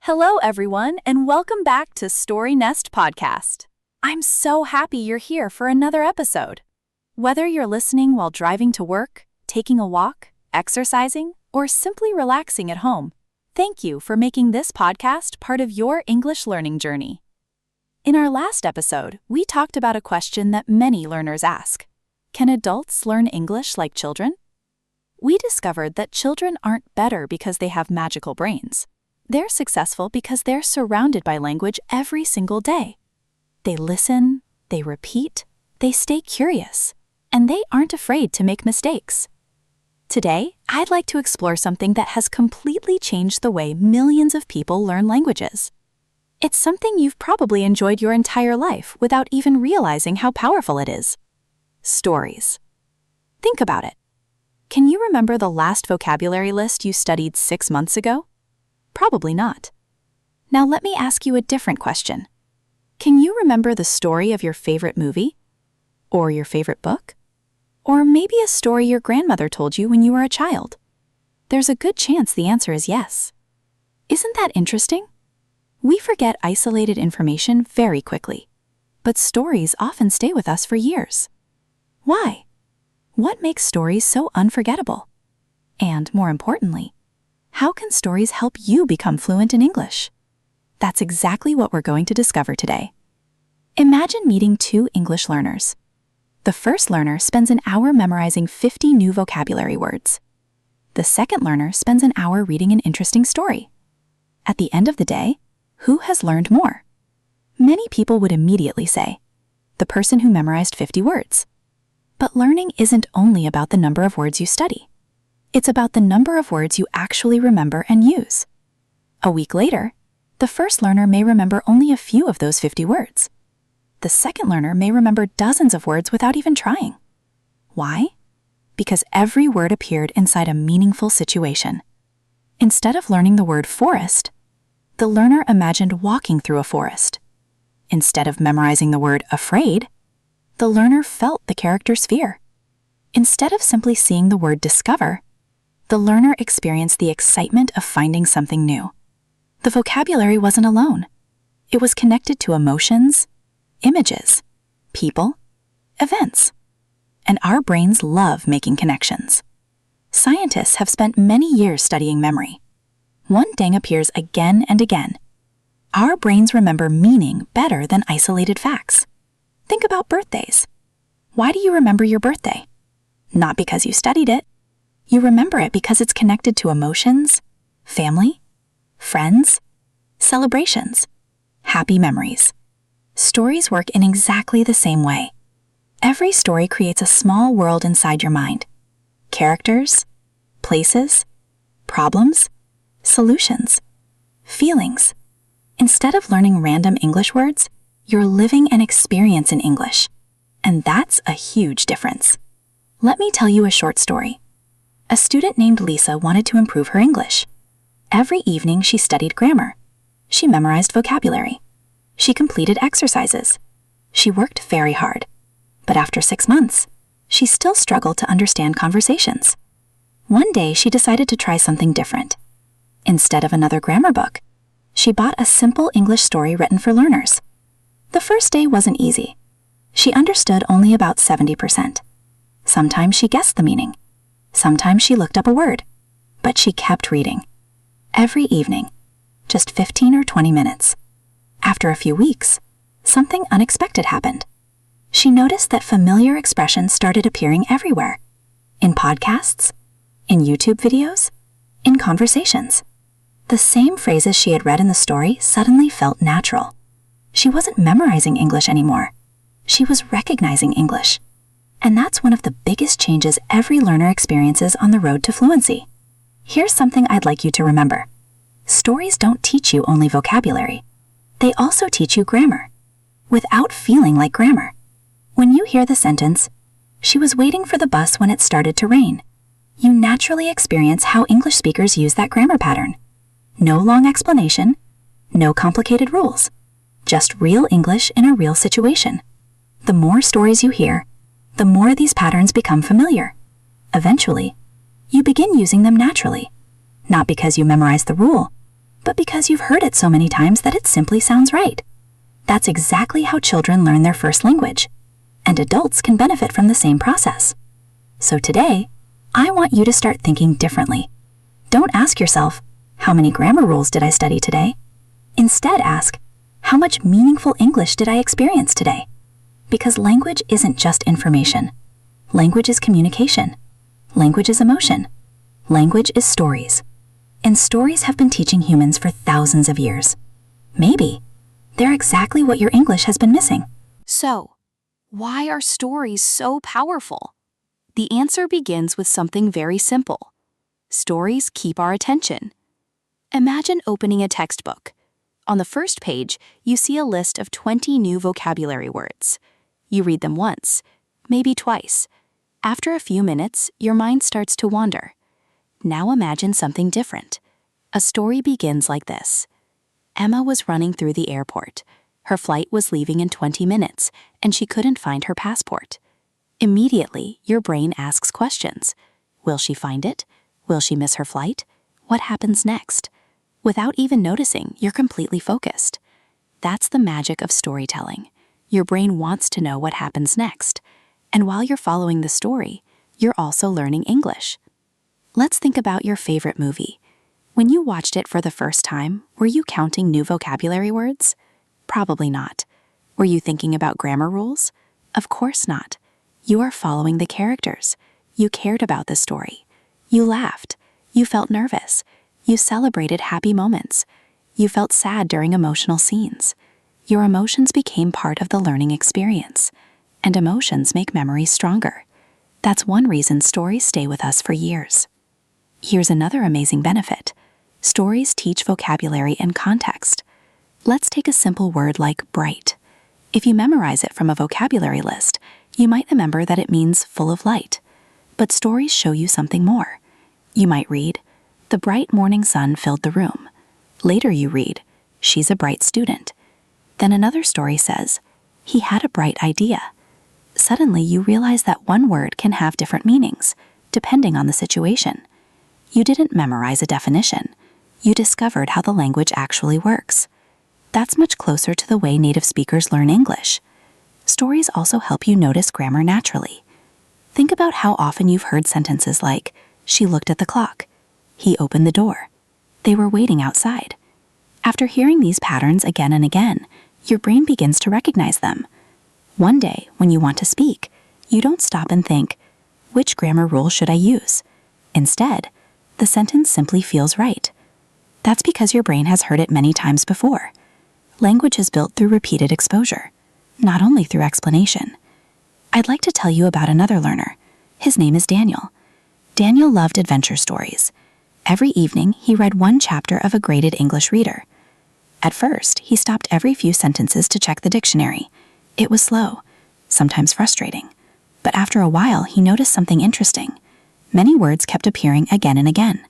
Hello, everyone, and welcome back to StoryNest Podcast. I'm so happy you're here for another episode. Whether you're listening while driving to work, taking a walk, exercising, or simply relaxing at home, thank you for making this podcast part of your English learning journey. In our last episode, we talked about a question that many learners ask. Can adults learn English like children? We discovered that children aren't better because they have magical brains. They're successful because they're surrounded by language every single day. They listen, they repeat, they stay curious, and they aren't afraid to make mistakes. Today, I'd like to explore something that has completely changed the way millions of people learn languages. It's something you've probably enjoyed your entire life without even realizing how powerful it is. Stories. Think about it. Can you remember the last vocabulary list you studied 6 months ago? Probably not. Now let me ask you a different question. Can you remember the story of your favorite movie? Or your favorite book? Or maybe a story your grandmother told you when you were a child? There's a good chance the answer is yes. Isn't that interesting? We forget isolated information very quickly, but stories often stay with us for years. Why? What makes stories so unforgettable? And more importantly, how can stories help you become fluent in English? That's exactly what we're going to discover today. Imagine meeting two English learners. The first learner spends an hour memorizing 50 new vocabulary words. The second learner spends an hour reading an interesting story. At the end of the day, who has learned more? Many people would immediately say, the person who memorized 50 words. But learning isn't only about the number of words you study. It's about the number of words you actually remember and use. A week later, the first learner may remember only a few of those 50 words. The second learner may remember dozens of words without even trying. Why? Because every word appeared inside a meaningful situation. Instead of learning the word forest, the learner imagined walking through a forest. Instead of memorizing the word afraid, the learner felt the character's fear. Instead of simply seeing the word discover, the learner experienced the excitement of finding something new. The vocabulary wasn't alone. It was connected to emotions, images, people, events. And our brains love making connections. Scientists have spent many years studying memory. One thing appears again and again. Our brains remember meaning better than isolated facts. Think about birthdays. Why do you remember your birthday? Not because you studied it. You remember it because it's connected to emotions, family, friends, celebrations, happy memories. Stories work in exactly the same way. Every story creates a small world inside your mind. Characters, places, problems, solutions, feelings. Instead of learning random English words, you're living an experience in English. And that's a huge difference. Let me tell you a short story. A student named Lisa wanted to improve her English. Every evening she studied grammar. She memorized vocabulary. She completed exercises. She worked very hard. But after 6 months, she still struggled to understand conversations. One day she decided to try something different. Instead of another grammar book, she bought a simple English story written for learners. The first day wasn't easy. She understood only about 70%. Sometimes she guessed the meaning. Sometimes she looked up a word, but she kept reading. Every evening, just 15 or 20 minutes. After a few weeks, something unexpected happened. She noticed that familiar expressions started appearing everywhere. In podcasts, in YouTube videos, in conversations. The same phrases she had read in the story suddenly felt natural. She wasn't memorizing English anymore. She was recognizing English. And that's one of the biggest changes every learner experiences on the road to fluency. Here's something I'd like you to remember. Stories don't teach you only vocabulary. They also teach you grammar, without feeling like grammar. When you hear the sentence, "She was waiting for the bus when it started to rain," you naturally experience how English speakers use that grammar pattern. No long explanation, no complicated rules, just real English in a real situation. The more stories you hear, the more these patterns become familiar. Eventually, you begin using them naturally, not because you memorized the rule, but because you've heard it so many times that it simply sounds right. That's exactly how children learn their first language, and adults can benefit from the same process. So today, I want you to start thinking differently. Don't ask yourself, how many grammar rules did I study today? Instead ask, how much meaningful English did I experience today? Because language isn't just information. Language is communication. Language is emotion. Language is stories. And stories have been teaching humans for thousands of years. Maybe they're exactly what your English has been missing. So, why are stories so powerful? The answer begins with something very simple. Stories keep our attention. Imagine opening a textbook. On the first page, you see a list of 20 new vocabulary words. You read them once, maybe twice. After a few minutes, your mind starts to wander. Now imagine something different. A story begins like this. Emma was running through the airport. Her flight was leaving in 20 minutes, and she couldn't find her passport. Immediately, your brain asks questions. Will she find it? Will she miss her flight? What happens next? Without even noticing, you're completely focused. That's the magic of storytelling. Your brain wants to know what happens next. And while you're following the story, you're also learning English. Let's think about your favorite movie. When you watched it for the first time, were you counting new vocabulary words? Probably not. Were you thinking about grammar rules? Of course not. You are following the characters. You cared about the story. You laughed. You felt nervous. You celebrated happy moments. You felt sad during emotional scenes. Your emotions became part of the learning experience. And emotions make memories stronger. That's one reason stories stay with us for years. Here's another amazing benefit. Stories teach vocabulary and context. Let's take a simple word like bright. If you memorize it from a vocabulary list, you might remember that it means full of light. But stories show you something more. You might read, the bright morning sun filled the room. Later you read, she's a bright student. Then another story says, he had a bright idea. Suddenly you realize that one word can have different meanings, depending on the situation. You didn't memorize a definition. You discovered how the language actually works. That's much closer to the way native speakers learn English. Stories also help you notice grammar naturally. Think about how often you've heard sentences like, she looked at the clock. He opened the door. They were waiting outside. After hearing these patterns again and again, your brain begins to recognize them. One day, when you want to speak, you don't stop and think, which grammar rule should I use? Instead, the sentence simply feels right. That's because your brain has heard it many times before. Language is built through repeated exposure, not only through explanation. I'd like to tell you about another learner. His name is Daniel. Daniel loved adventure stories. Every evening, he read one chapter of a graded English reader. At first, he stopped every few sentences to check the dictionary. It was slow, sometimes frustrating. But after a while, he noticed something interesting. Many words kept appearing again and again.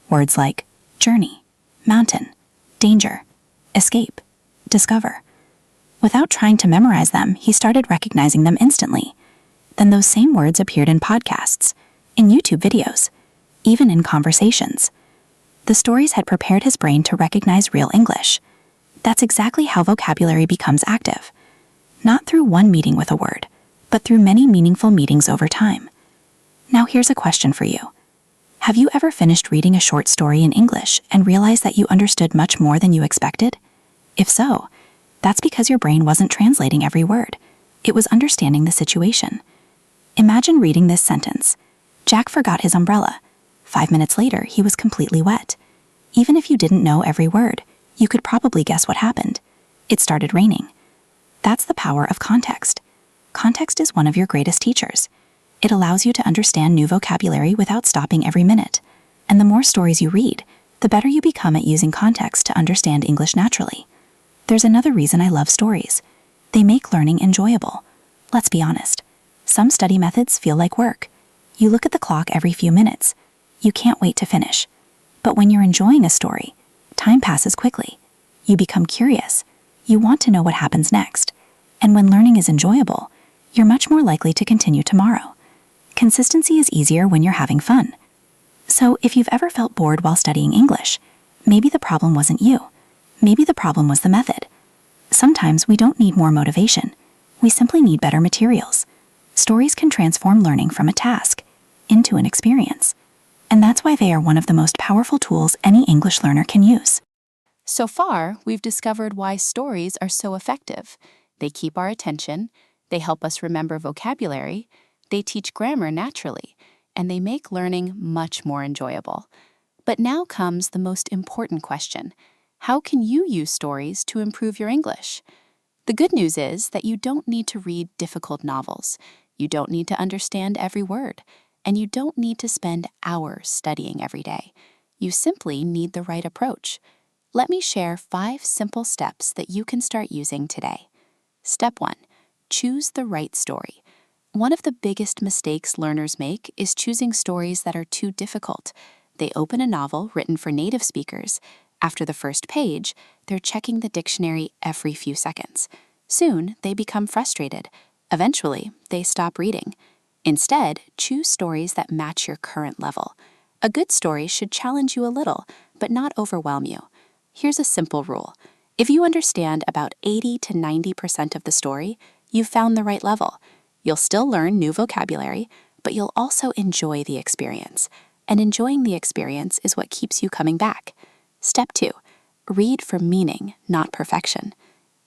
Words like journey, mountain, danger, escape, discover. Without trying to memorize them, he started recognizing them instantly. Then those same words appeared in podcasts, in YouTube videos, even in conversations. The stories had prepared his brain to recognize real English. That's exactly how vocabulary becomes active. Not through one meeting with a word, but through many meaningful meetings over time. Now here's a question for you. Have you ever finished reading a short story in English and realized that you understood much more than you expected? If so, that's because your brain wasn't translating every word. It was understanding the situation. Imagine reading this sentence. Jack forgot his umbrella. 5 minutes later, he was completely wet. Even if you didn't know every word, you could probably guess what happened. It started raining. That's the power of context. Context is one of your greatest teachers. It allows you to understand new vocabulary without stopping every minute. And the more stories you read, the better you become at using context to understand English naturally. There's another reason I love stories. They make learning enjoyable. Let's be honest. Some study methods feel like work. You look at the clock every few minutes. You can't wait to finish. But when you're enjoying a story, time passes quickly. You become curious. You want to know what happens next. And when learning is enjoyable, you're much more likely to continue tomorrow. Consistency is easier when you're having fun. So if you've ever felt bored while studying English, Maybe the problem wasn't you. Maybe the problem was the method. Sometimes we don't need more motivation. We simply need better materials. Stories can transform learning from a task into an experience. And that's why they are one of the most powerful tools any English learner can use. So far, we've discovered why stories are so effective. They keep our attention, they help us remember vocabulary, they teach grammar naturally, and they make learning much more enjoyable. But now comes the most important question. How can you use stories to improve your English? The good news is that you don't need to read difficult novels. You don't need to understand every word. And you don't need to spend hours studying every day. You simply need the right approach. Let me share 5 simple steps that you can start using today. Step 1. Choose the right story. One of the biggest mistakes learners make is choosing stories that are too difficult. They open a novel written for native speakers. After the first page, they're checking the dictionary every few seconds. Soon, they become frustrated. Eventually, they stop reading. Instead, choose stories that match your current level. A good story should challenge you a little, but not overwhelm you. Here's a simple rule. If you understand about 80 to 90% of the story, you've found the right level. You'll still learn new vocabulary, but you'll also enjoy the experience. And enjoying the experience is what keeps you coming back. Step 2. Read for meaning, not perfection.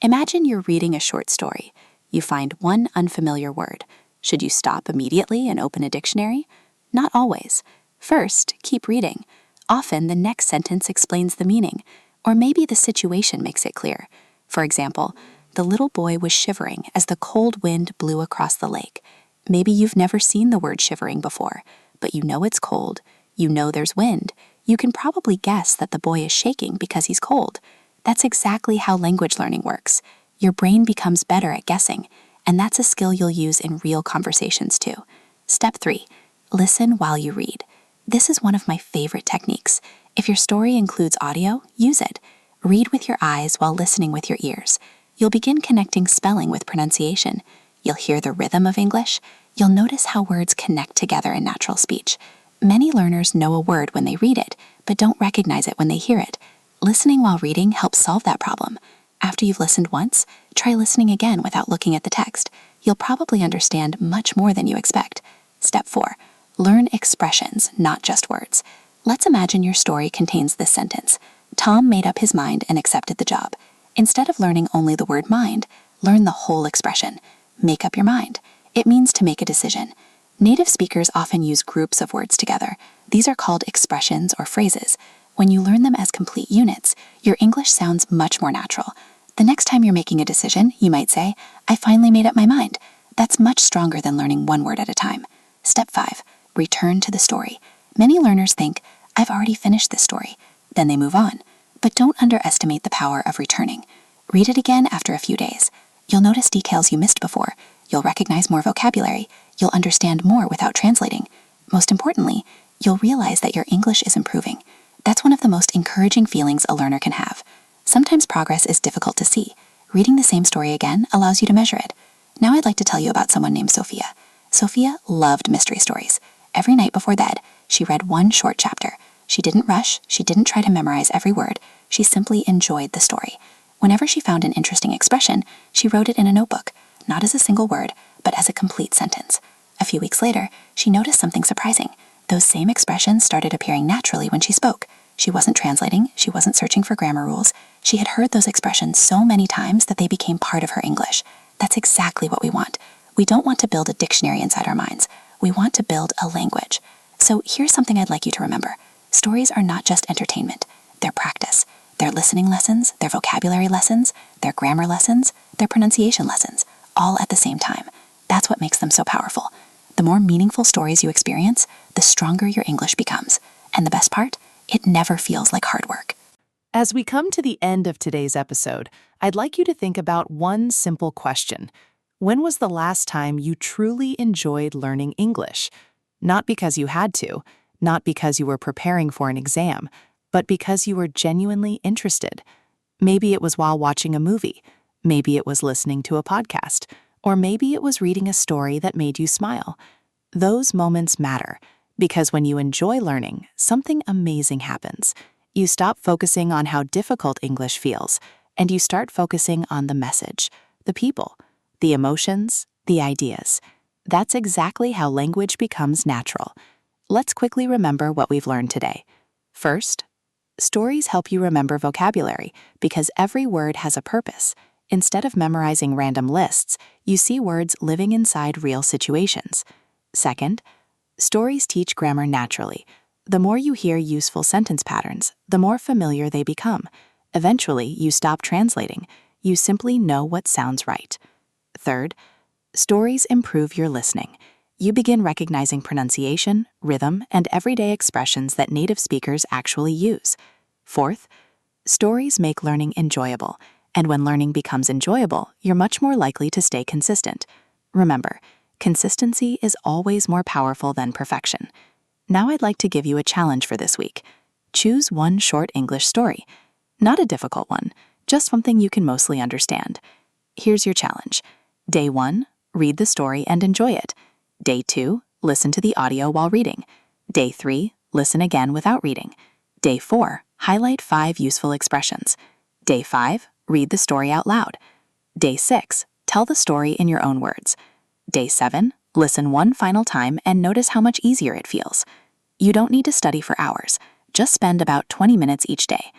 Imagine you're reading a short story. You find one unfamiliar word. Should you stop immediately and open a dictionary? Not always. First, keep reading. Often, the next sentence explains the meaning, or maybe the situation makes it clear. For example, the little boy was shivering as the cold wind blew across the lake. Maybe you've never seen the word shivering before, but you know it's cold. You know there's wind. You can probably guess that the boy is shaking because he's cold. That's exactly how language learning works. Your brain becomes better at guessing, and that's a skill you'll use in real conversations too. Step 3. Listen while you read. This is one of my favorite techniques. If your story includes audio, use it. Read with your eyes while listening with your ears. You'll begin connecting spelling with pronunciation. You'll hear the rhythm of English. You'll notice how words connect together in natural speech. Many learners know a word when they read it, but don't recognize it when they hear it. Listening while reading helps solve that problem. After you've listened once, try listening again without looking at the text. You'll probably understand much more than you expect. Step 4. Learn expressions, not just words. Let's imagine your story contains this sentence. Tom made up his mind and accepted the job. Instead of learning only the word mind, learn the whole expression. Make up your mind. It means to make a decision. Native speakers often use groups of words together. These are called expressions or phrases. When you learn them as complete units, your English sounds much more natural. The next time you're making a decision, you might say, I finally made up my mind. That's much stronger than learning one word at a time. Step 5. Return to the story. Many learners think, I've already finished this story. Then they move on. But don't underestimate the power of returning. Read it again after a few days. You'll notice details you missed before. You'll recognize more vocabulary. You'll understand more without translating. Most importantly, you'll realize that your English is improving. That's one of the most encouraging feelings a learner can have. Sometimes progress is difficult to see. Reading the same story again allows you to measure it. Now I'd like to tell you about someone named Sophia. Sophia loved mystery stories. Every night before bed, she read one short chapter. She didn't rush. She didn't try to memorize every word. She simply enjoyed the story. Whenever she found an interesting expression, she wrote it in a notebook, not as a single word, but as a complete sentence. A few weeks later, she noticed something surprising. Those same expressions started appearing naturally when she spoke. She wasn't translating. She wasn't searching for grammar rules. She had heard those expressions so many times that they became part of her English. That's exactly what we want. We don't want to build a dictionary inside our minds. We want to build a language. So here's something I'd like you to remember. Stories are not just entertainment. They're practice. They're listening lessons, they're vocabulary lessons, they're grammar lessons, they're pronunciation lessons, all at the same time. That's what makes them so powerful. The more meaningful stories you experience, the stronger your English becomes. And the best part? It never feels like hard work. As we come to the end of today's episode, I'd like you to think about one simple question. When was the last time you truly enjoyed learning English? Not because you had to, not because you were preparing for an exam, but because you were genuinely interested. Maybe it was while watching a movie, maybe it was listening to a podcast, or maybe it was reading a story that made you smile. Those moments matter, because when you enjoy learning, something amazing happens. You stop focusing on how difficult English feels, and you start focusing on the message, the people, the emotions, the ideas. That's exactly how language becomes natural. Let's quickly remember what we've learned today. First, stories help you remember vocabulary because every word has a purpose. Instead of memorizing random lists, you see words living inside real situations. Second, stories teach grammar naturally. The more you hear useful sentence patterns, the more familiar they become. Eventually, you stop translating. You simply know what sounds right. Third, stories improve your listening. You begin recognizing pronunciation, rhythm, and everyday expressions that native speakers actually use. Fourth, stories make learning enjoyable. And when learning becomes enjoyable, you're much more likely to stay consistent. Remember, consistency is always more powerful than perfection. Now I'd like to give you a challenge for this week. Choose one short English story. Not a difficult one, just something you can mostly understand. Here's your challenge. Day 1, read the story and enjoy it. Day 2, listen to the audio while reading. Day 3, listen again without reading. Day 4, highlight 5 useful expressions. Day 5, read the story out loud. Day 6, tell the story in your own words. Day 7, listen one final time and notice how much easier it feels. You don't need to study for hours. Just spend about 20 minutes each day.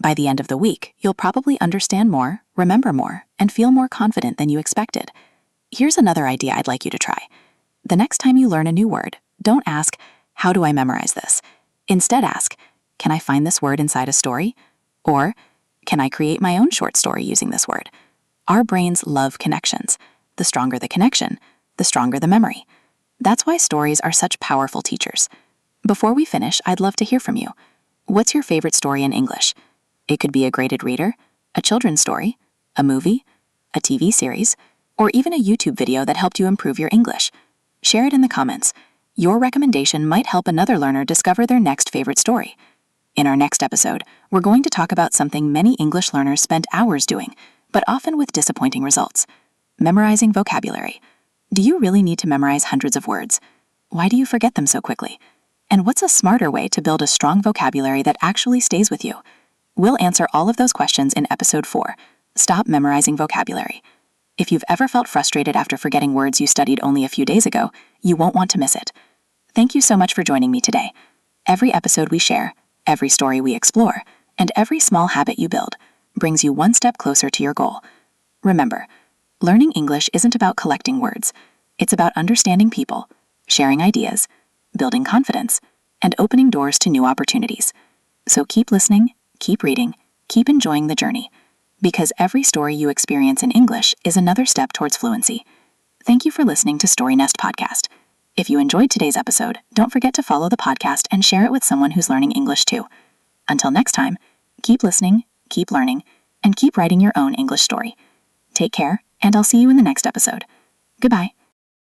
By the end of the week, you'll probably understand more, remember more, and feel more confident than you expected. Here's another idea I'd like you to try. The next time you learn a new word, don't ask, "How do I memorize this?" Instead ask, "Can I find this word inside a story?" Or, "Can I create my own short story using this word?" Our brains love connections. The stronger the connection, the stronger the memory. That's why stories are such powerful teachers. Before we finish, I'd love to hear from you. What's your favorite story in English? It could be a graded reader, a children's story, a movie, a TV series, or even a YouTube video that helped you improve your English. Share it in the comments. Your recommendation might help another learner discover their next favorite story. In our next episode, we're going to talk about something many English learners spend hours doing, but often with disappointing results: memorizing vocabulary. Do you really need to memorize hundreds of words? Why do you forget them so quickly? And what's a smarter way to build a strong vocabulary that actually stays with you? We'll answer all of those questions in episode 4, Stop Memorizing Vocabulary. If you've ever felt frustrated after forgetting words you studied only a few days ago, you won't want to miss it. Thank you so much for joining me today. Every episode we share, every story we explore, and every small habit you build brings you one step closer to your goal. Remember, learning English isn't about collecting words. It's about understanding people, sharing ideas, building confidence, and opening doors to new opportunities. So keep listening, keep reading, keep enjoying the journey, because every story you experience in English is another step towards fluency. Thank you for listening to StoryNest Podcast. If you enjoyed today's episode, don't forget to follow the podcast and share it with someone who's learning English too. Until next time, keep listening, keep learning, and keep writing your own English story. Take care, and I'll see you in the next episode. Goodbye.